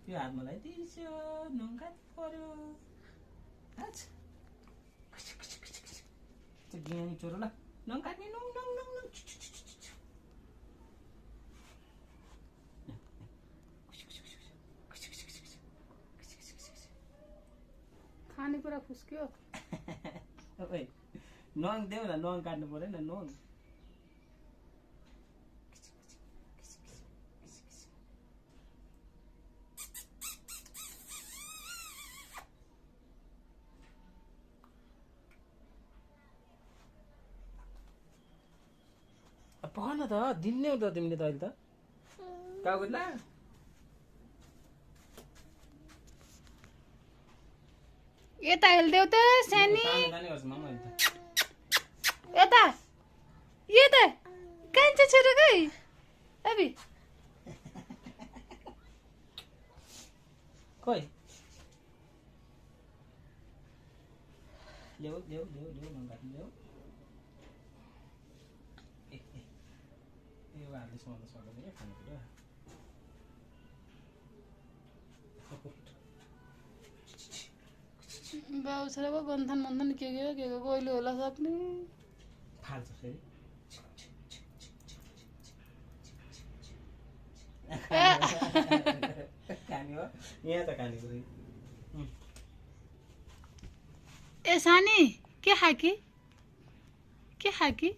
यो हात मलाई दिर्स्यो नुन खानु पर्यो अच्छा ज्ञानी चोरो ल नुन काट्ने नुन नुन नुन नुन खानेकुरा फुस्क्यो ओइ नङ देऊ न नङ काट्नु पर्दैन नङ भन त दिन्ने हो त तिमीले त अहिले त कागुला यता हेल्देऊ त सानी जाने गर्छ मामा अहिले त यता यता कान्छा छोरो गई अबि खोइ ल्याऊ ल्याऊ ल्याऊ ल्याऊ नङ काट्नु ल्याऊ यो हातले समाउन सक्दैन क्या खानेकुरा बाउ छोराको गन्थन मन्थन के कहिले होला सक्ने फाल्छ फेरि खाने हो यहाँ त खानेकुरा ए सानी के खाकी के खाकी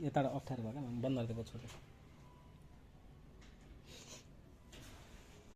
यताबाट अप्ठ्यारो भयो क्या बन्द गरिदिएको छोडेँ